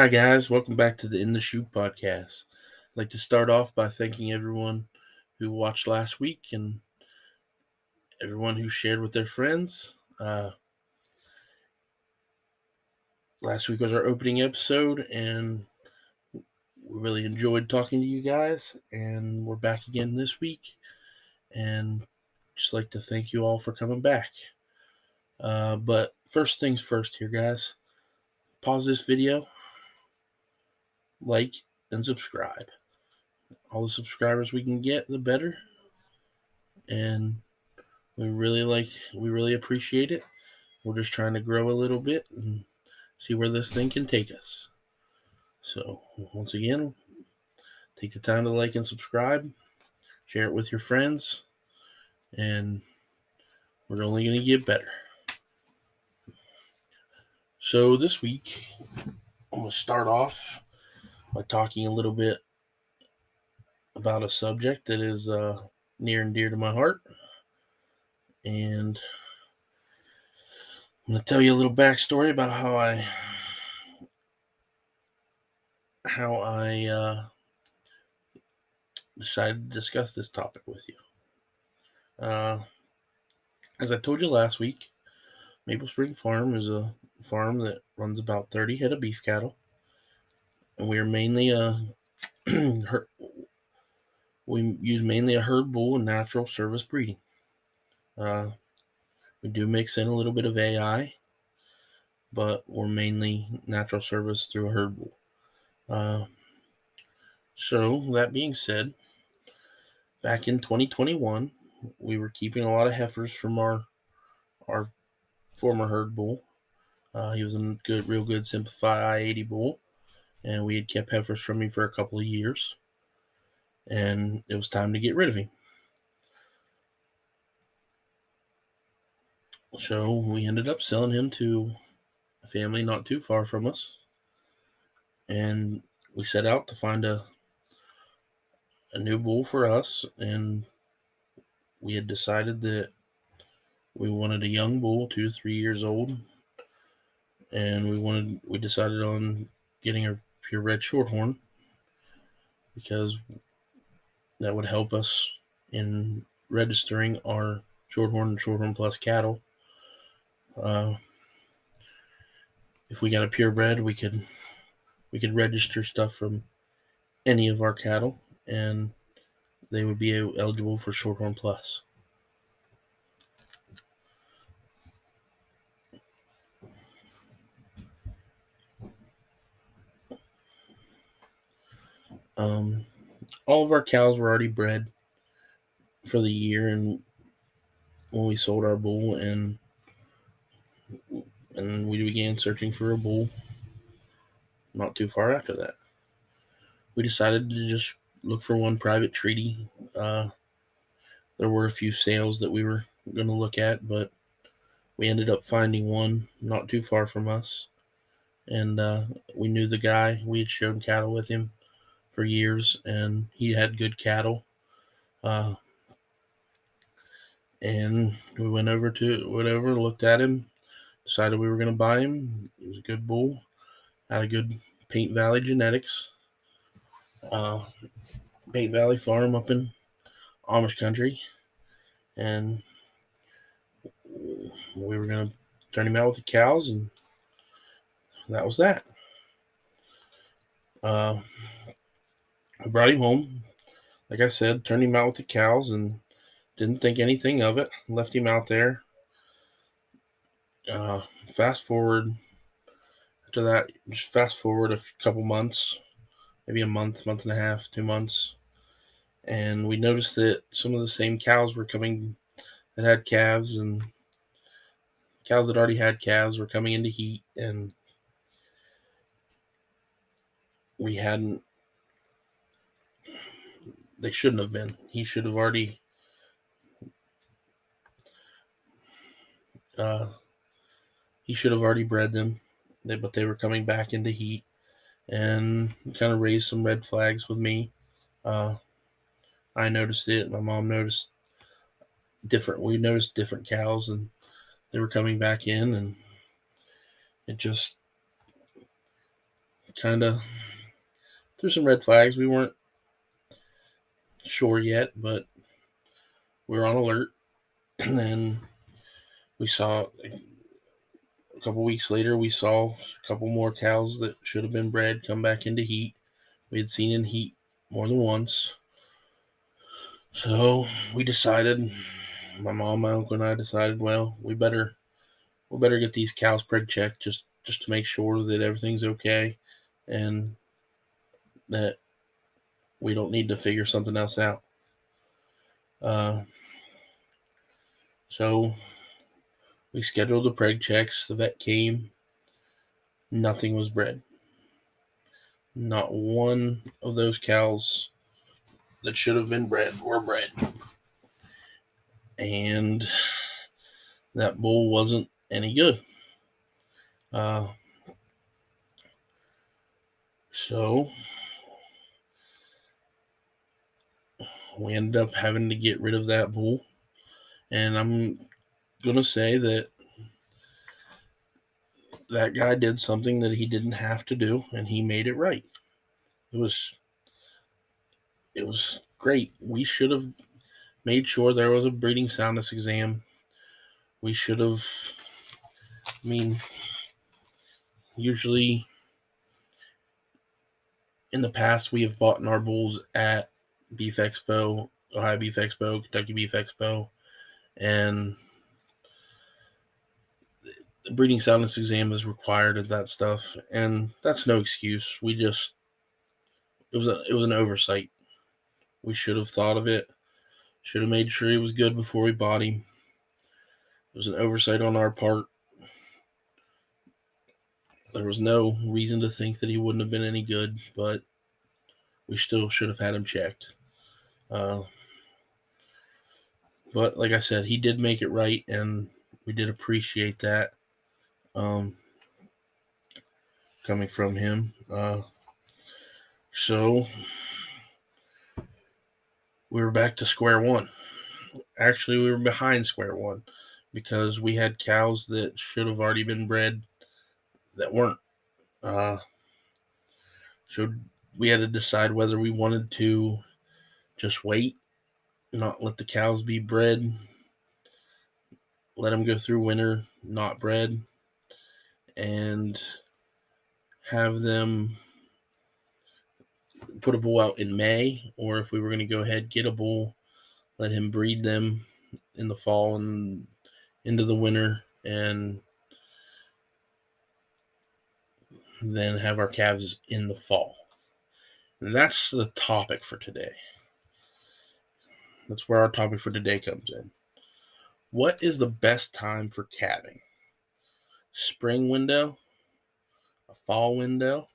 Hi, guys. Welcome back to the In the Shoot podcast. I'd like to start off by thanking everyone who watched last week and everyone who shared with their friends. Last week was our opening episode, and we really enjoyed talking to you guys. And we're back again this week, and just like to thank you all for coming back. But first things first, here, guys. Pause this video, like, and subscribe. All the subscribers we can get, the better. And we really appreciate it. We're just trying to grow a little bit and see where this thing can take us. So, once again, take the time to like and subscribe, share it with your friends, and we're only going to get better. So, this week, I'm going to start off by talking a little bit about a subject that is near and dear to my heart. And I'm going to tell you a little backstory about how I decided to discuss this topic with you. As I told you last week, Maple Spring Farm is a farm that runs about 30 head of beef cattle, and we are mainly we use mainly a herd bull and natural service breeding. We do mix in a little bit of AI, but we're mainly natural service through a herd bull. So that being said, back in 2021, we were keeping a lot of heifers from our former herd bull. He was a real good Simplify I-80 bull, and we had kept heifers from him for a couple of years, and it was time to get rid of him. So we ended up selling him to a family not too far from us, and we set out to find a new bull for us, and we had decided that we wanted a young bull, 2 to 3 years old, and we decided on getting a purebred shorthorn because that would help us in registering our shorthorn and shorthorn plus cattle. If we got a purebred, we could register stuff from any of our cattle, and they would be eligible for shorthorn plus. All of our cows were already bred for the year, and when we sold our bull, and we began searching for a bull not too far after that, we decided to just look for one private treaty. There were a few sales that we were going to look at, but we ended up finding one not too far from us, and we knew the guy. We had shown cattle with him for years, and he had good cattle. And we went over, looked at him, decided we were going to buy him. He was a good bull, had a good Paint Valley genetics. Paint Valley farm up in Amish country, and we were going to turn him out with the cows, and that was that. I brought him home, like I said, turned him out with the cows, and didn't think anything of it. Left him out there. Fast forward after that, just fast forward a couple months, maybe a month and a half, 2 months, and we noticed that some of the same cows were coming that had calves, and cows that already had calves were coming into heat, and they shouldn't have been. He should have already bred them, but they were coming back into heat, and kind of raised some red flags with me. I noticed it. My mom noticed we noticed different cows, and they were coming back in, and it just kind of threw some red flags. We weren't sure yet, but we were on alert. And then we saw a couple weeks later, we saw a couple more cows that should have been bred come back into heat. We had seen in heat more than once. So we decided, my mom, my uncle, and I decided, well, we better get these cows preg checked just to make sure that everything's okay and that we don't need to figure something else out. So we scheduled the preg checks. The vet came. Nothing was bred. Not one of those cows that should have been bred were bred. And that bull wasn't any good. So we ended up having to get rid of that bull. And I'm going to say that guy did something that he didn't have to do, and he made it right. It was great. We should have made sure there was a breeding soundness exam. We should have, usually in the past we have bought our bulls at Beef Expo, Ohio Beef Expo, Kentucky Beef Expo, and the breeding soundness exam is required of that stuff, and that's no excuse. It was an oversight. We should have thought of it. Should have made sure he was good before we bought him. It was an oversight on our part. There was no reason to think that he wouldn't have been any good, but we still should have had him checked. But like I said, he did make it right, and we did appreciate that coming from him. So we were back to square one. Actually, we were behind square one because we had cows that should have already been bred that weren't. So we had to decide whether we wanted to just wait, not let the cows be bred, let them go through winter not bred, and have them put a bull out in May, or if we were going to go ahead, get a bull, let him breed them in the fall and into the winter, and then have our calves in the fall. And that's the topic for today. That's where our topic for today comes in. What is the best time for calving? Spring window, a fall window,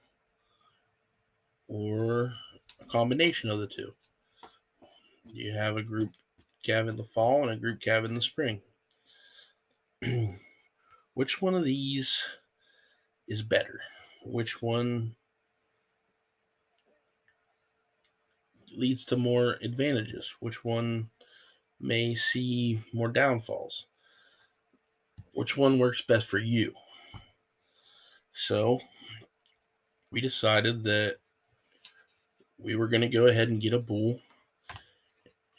or a combination of the two? You have a group calve in the fall and a group calve in the spring. Which one of these is better? Which one leads to more advantages? Which one may see more downfalls? Which one works best for you? So we decided that we were going to go ahead and get a bull,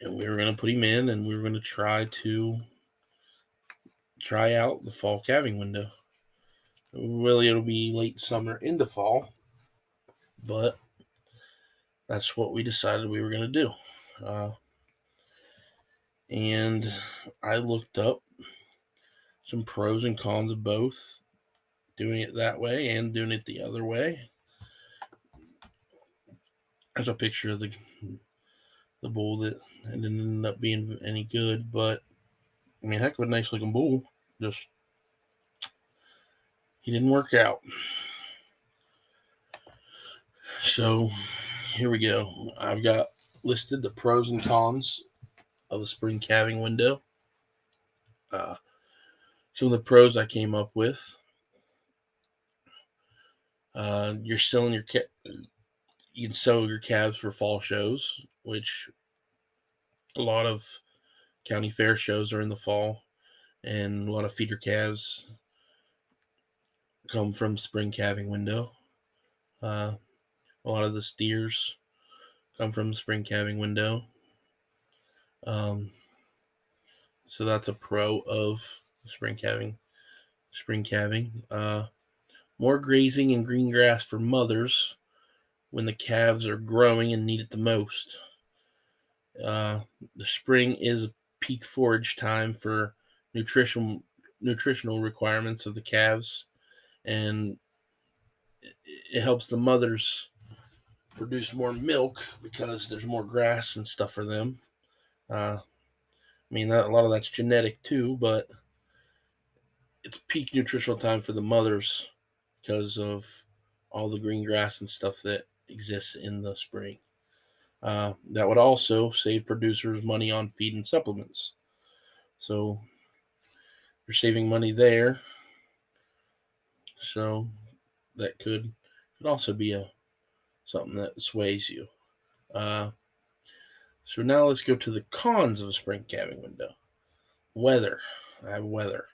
and we were going to put him in, and we were going to try out the fall calving window. Really, it'll be late summer into fall, but that's what we decided we were going to do. And I looked up some pros and cons of both, doing it that way and doing it the other way. There's a picture of the bull that didn't end up being any good, but heck of a nice looking bull. Just he didn't work out. So here we go. I've got listed the pros and cons of the spring calving window. Some of the pros I came up with. You're selling you can sell your calves for fall shows, which a lot of county fair shows are in the fall, and a lot of feeder calves come from spring calving window. A lot of the steers come from the spring calving window. Um, so that's a pro of spring calving. More grazing and green grass for mothers when the calves are growing and need it the most. The spring is a peak forage time for nutritional requirements of the calves, and it helps the mothers produce more milk because there's more grass and stuff for them. A lot of that's genetic too, but it's peak nutritional time for the mothers because of all the green grass and stuff that exists in the spring. That would also save producers money on feed and supplements. So you're saving money there. So that could also be something that sways you. So now let's go to the cons of a spring calving window. Weather. I have weather.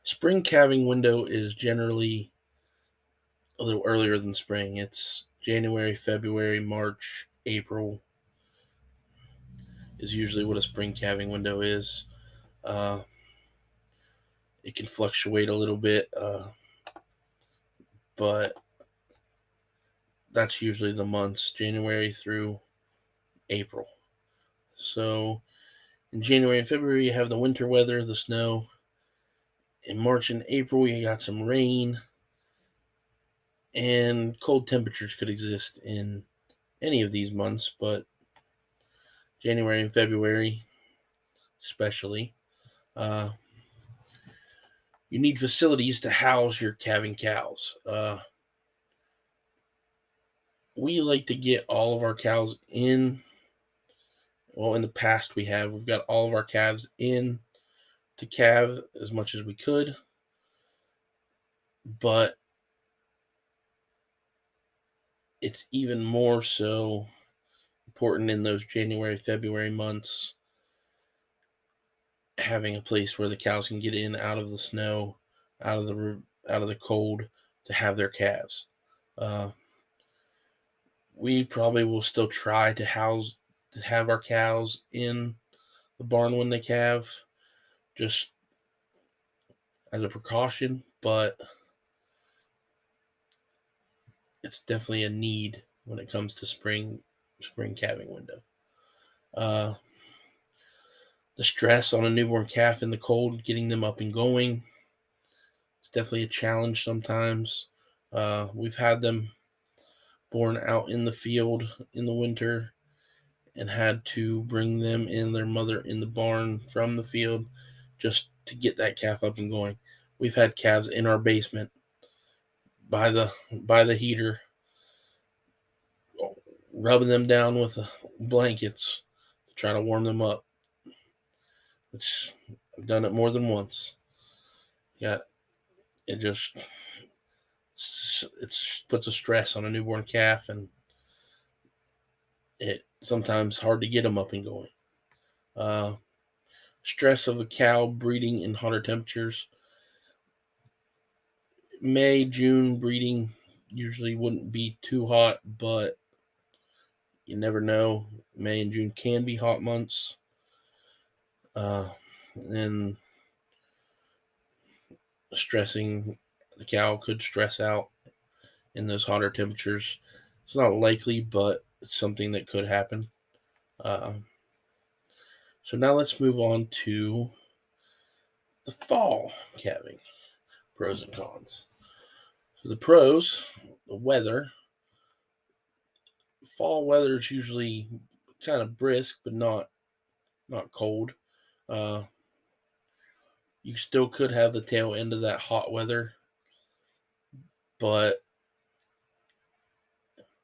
Spring calving window is generally a little earlier than spring. It's January, February, March, April is usually what a spring calving window is. It can fluctuate a little bit, but that's usually the months, January through April. So in January and February, you have the winter weather, the snow. In March and April, you got some rain, and cold temperatures could exist in any of these months, but January and February, especially. You need facilities to house your calving cows. We like to get all of our cows in. Well, in the past, we've got all of our calves in to calve as much as we could, but it's even more so important in those January, February months, having a place where the cows can get in out of the snow, out of the cold, to have their calves. We probably will still try to have our cows in the barn when they calve, just as a precaution, but it's definitely a need when it comes to spring calving window. The stress on a newborn calf in the cold, getting them up and going, it's definitely a challenge sometimes. We've had them born out in the field in the winter and had to bring them and their mother in the barn from the field just to get that calf up and going. We've had calves in our basement by the heater, rubbing them down with blankets to try to warm them up. I've done it more than once. Yeah, it puts a stress on a newborn calf, and it's sometimes hard to get them up and going. Stress of a cow breeding in hotter temperatures. May, June breeding usually wouldn't be too hot, but you never know. May and June can be hot months. And the cow could stress out in those hotter temperatures. It's not likely, but it's something that could happen. So now let's move on to the fall calving pros and cons. So the pros, the weather. Fall weather is usually kind of brisk, but not cold. You still could have the tail end of that hot weather, but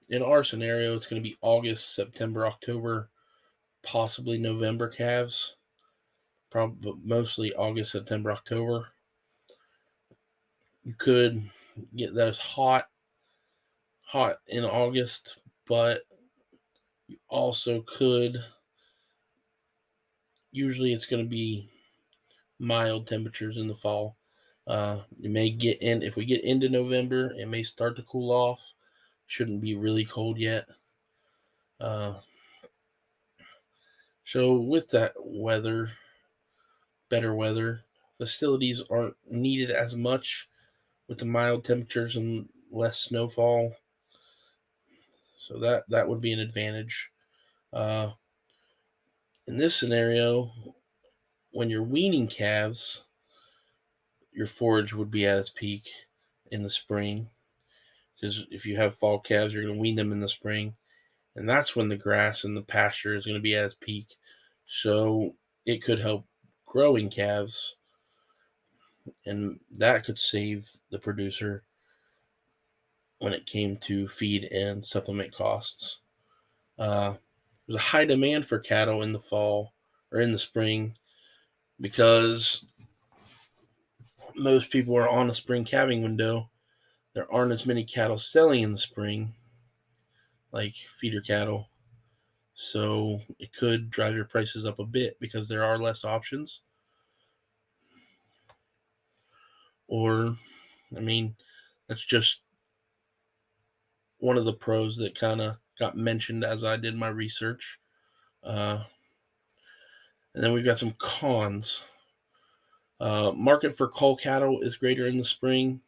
in our scenario, it's going to be August, September, October, possibly November calves. Probably mostly August, September, October. You could get those hot in August, but you also could. Usually, it's going to be mild temperatures in the fall. You may get in, if we get into November, it may start to cool off. Shouldn't be really cold yet. So with that weather, better weather, facilities aren't needed as much with the mild temperatures and less snowfall. So that would be an advantage. Uh, in this scenario, when you're weaning calves, your forage would be at its peak in the spring. Because if you have fall calves, you're going to wean them in the spring. And that's when the grass and the pasture is going to be at its peak. So it could help growing calves, and that could save the producer when it came to feed and supplement costs. There's a high demand for cattle in the fall or in the spring because most people are on a spring calving window. There aren't as many cattle selling in the spring, like feeder cattle. So it could drive your prices up a bit because there are less options. Or, I mean, that's just one of the pros that kind of got mentioned as I did my research. And then we've got some cons. Market for cull cattle is greater in the spring.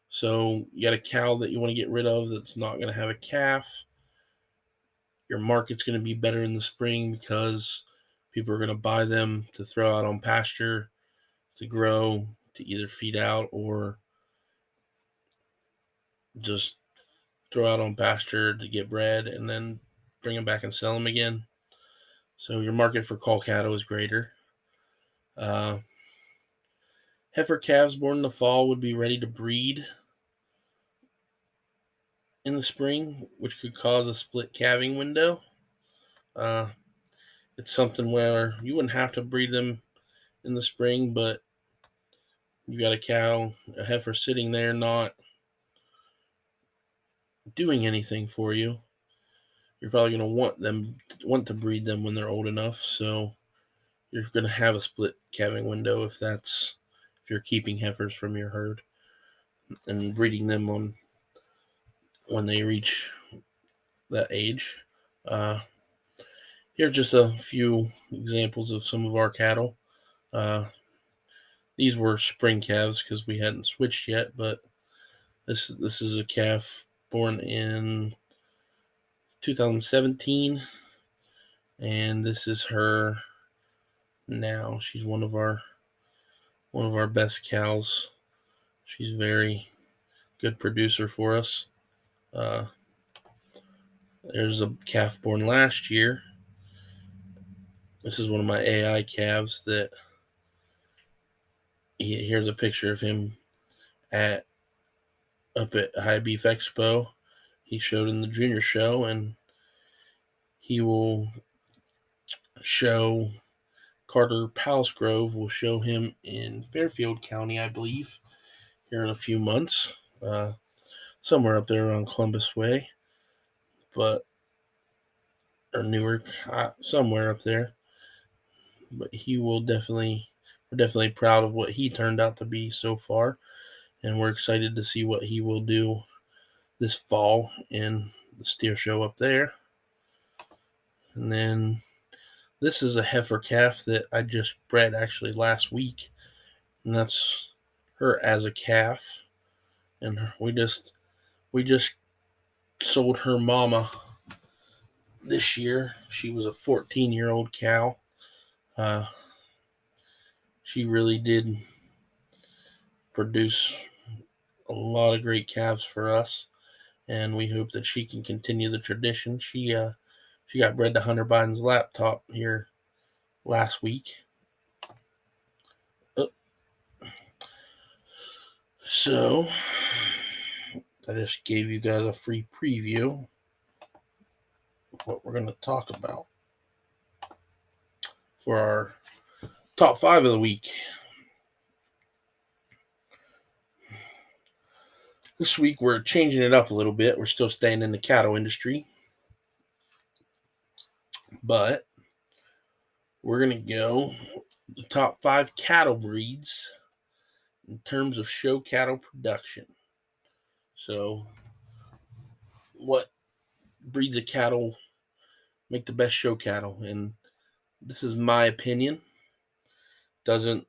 So you got a cow that you want to get rid of that's not going to have a calf. Your market's going to be better in the spring because people are going to buy them to throw out on pasture, to grow, to either feed out or just throw out on pasture to get bred and then bring them back and sell them again. So your market for cull cattle is greater. Uh, Heifer calves born in the fall would be ready to breed in the spring, which could cause a split calving window. Uh, it's something where you wouldn't have to breed them in the spring, but you got a heifer sitting there not doing anything for you. You're probably going to want to breed them when they're old enough. So you're going to have a split calving window if you're keeping heifers from your herd and breeding them on when they reach that age. Here's just a few examples of some of our cattle. These were spring calves because we hadn't switched yet, but this is a calf born in 2017, and this is her now. She's one of our best cows. She's a very good producer for us. There's a calf born last year. This is one of my AI calves that here's a picture of him up at High Beef Expo. He showed in the junior show, and he will show Carter Palsgrove will show him in Fairfield County, I believe, here in a few months, somewhere up there around Columbus Way, or Newark, somewhere up there. But we're definitely proud of what he turned out to be so far, and we're excited to see what he will do this fall in the steer show up there. And then this is a heifer calf that I just bred actually last week, and that's her as a calf. And we just sold her mama this year. She was a 14-year-old cow. She really did produce a lot of great calves for us, and we hope that she can continue the tradition. She got bred to Hunter Biden's laptop here last week. So I just gave you guys a free preview of what we're going to talk about for our top 5 of the week. This week we're changing it up a little bit. We're still staying in the cattle industry, but we're going to go the top 5 cattle breeds in terms of show cattle production. So, what breeds of cattle make the best show cattle? And this is my opinion. Doesn't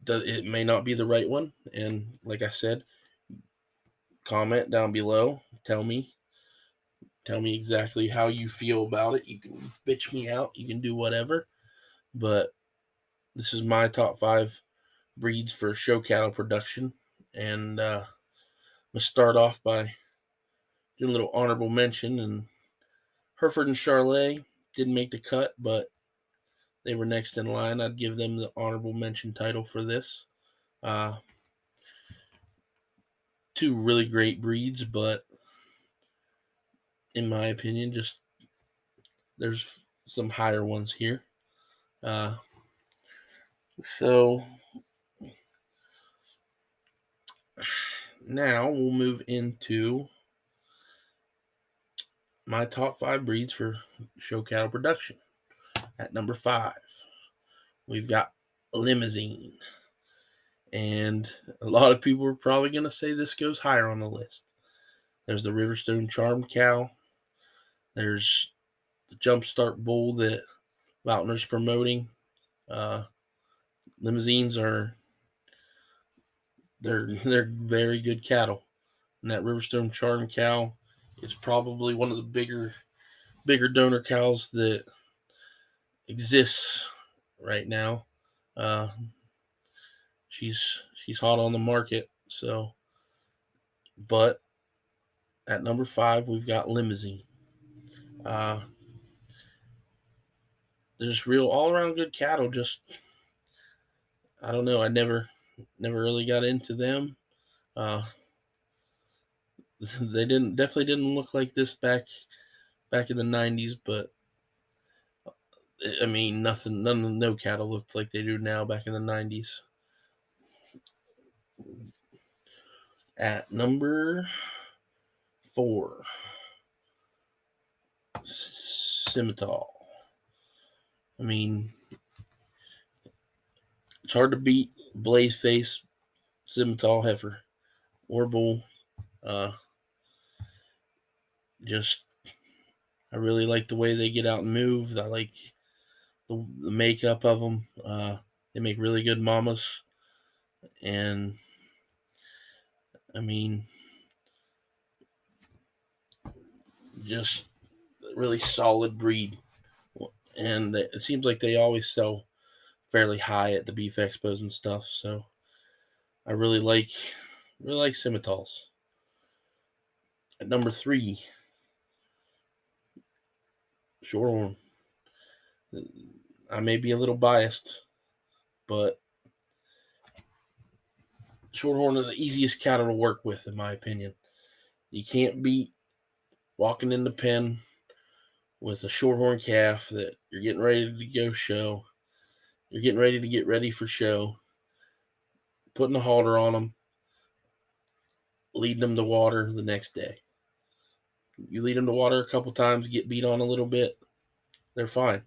it may not be the right one, and like I said, comment down below. Tell me exactly how you feel about it. You can bitch me out. You can do whatever, but this is my top 5 breeds for show cattle production, and I'm gonna start off by doing a little honorable mention. And Hereford and Charolais didn't make the cut, but they were next in line. I'd give them the honorable mention title for this. Uh, 2 really great breeds, but in my opinion, just there's some higher ones here. So now we'll move into my top 5 breeds for show cattle production. At number 5, we've got Limousine. And a lot of people are probably going to say this goes higher on the list. There's the Riverstone Charm Cow. There's the Jumpstart Bull that Lautner's promoting. Limousines they're very good cattle. And that Riverstone Charm Cow is probably one of the bigger donor cows that exists right now. She's hot on the market. So, but at number 5, we've got Limousine. There's real all around good cattle. Just I don't know. I never really got into them. They definitely didn't look like this back in the 90s, but I mean no cattle looked like they do now back in the 90s. At number 4, Simmental. I mean, it's hard to beat Blaze Face Simmental heifer or bull. Just I really like the way they get out and move. I like the makeup of them. They make really good mamas, and I mean, just really solid breed. And it seems like they always sell fairly high at the beef expos and stuff. So I really like Simmentals. At number 3, Shorthorn. I may be a little biased, but Shorthorn are the easiest cattle to work with, in my opinion. You can't beat walking in the pen with a Shorthorn calf that you're getting ready to go show. You're getting ready to get ready for show. Putting a halter on them, leading them to water the next day. You lead them to water a couple times, get beat on a little bit, they're fine.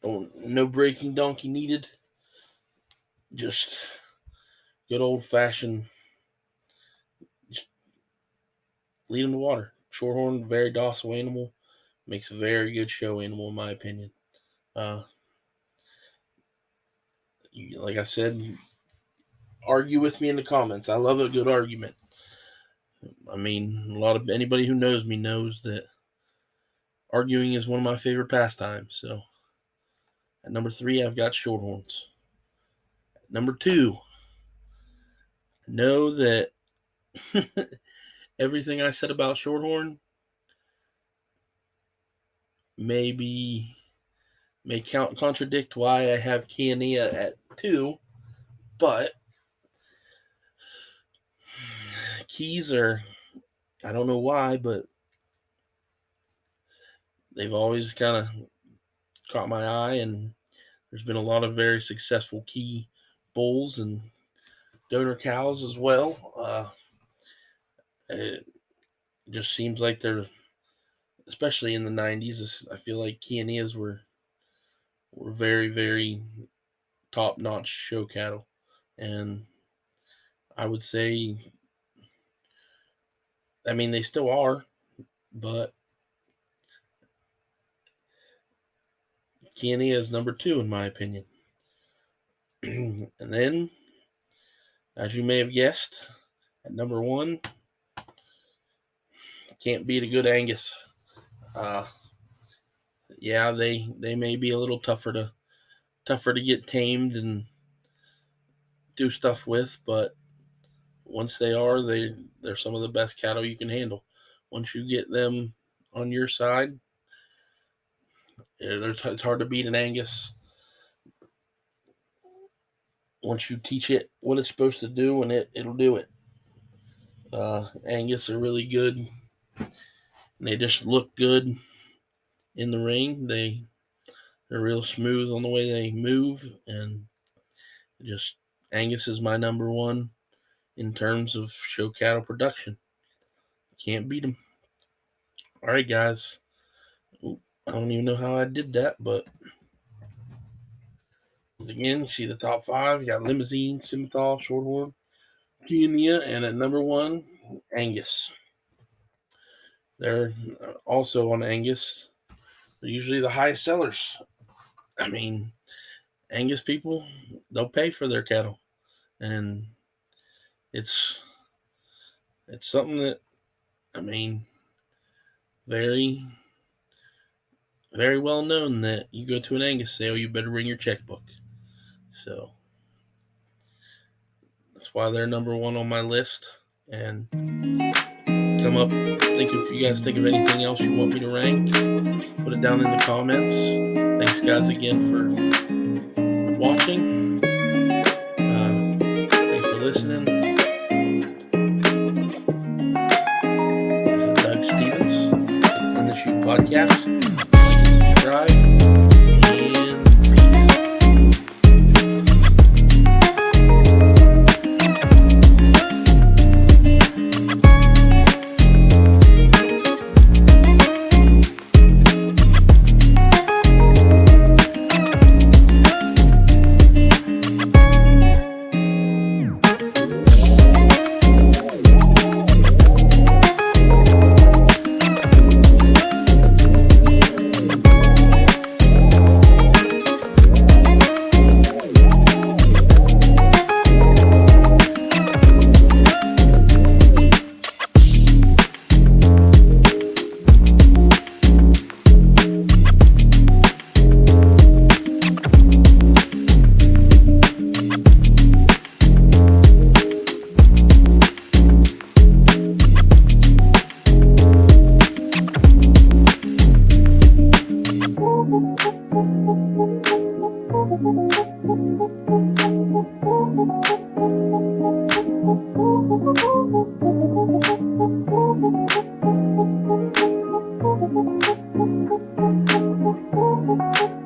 No breaking donkey needed. Just good old fashioned. Just lead them to water. Shorthorn, very docile animal, makes a very good show animal in my opinion. Like I said, argue with me in the comments. I love a good argument. I mean, anybody who knows me knows that arguing is one of my favorite pastimes. So at number 3, I've got Shorthorns. At number 2, know that everything I said about Shorthorn may contradict why I have Kiania at 2, but Keys are, I don't know why, but they've always kind of caught my eye, and there's been a lot of very successful key bulls and donor cows as well. It just seems like they're, especially in the 90s, I feel like Kianias were very, very top-notch show cattle. And I would say, I mean, they still are, but Guinea is number 2 in my opinion. And then, as you may have guessed, at number 1, can't beat a good Angus. Yeah, they may be a little tougher to get tamed and do stuff with, but once they're some of the best cattle you can handle. Once you get them on your side, it's hard to beat an Angus. Once you teach it what it's supposed to do, and it'll do it. Angus are really good. And they just look good in the ring. They're real smooth on the way they move, and just Angus is my number 1 in terms of show cattle production. Can't beat them. All right, guys. I don't even know how I did that, but again, you see the top 5. You got Limousine, Simmental, Shorthorn, Guinea, and at number 1, Angus. They're also on Angus. They're usually the highest sellers. I mean, Angus people, they'll pay for their cattle, and it's something that, I mean, very, very well known that you go to an Angus sale, you better bring your checkbook. So that's why they're number 1 on my list. And if you guys think of anything else you want me to rank, put it down in the comments. Thanks, guys, again for watching. Thanks for listening. This is Doug Stevens in the Shoot Podcast. Subscribe, and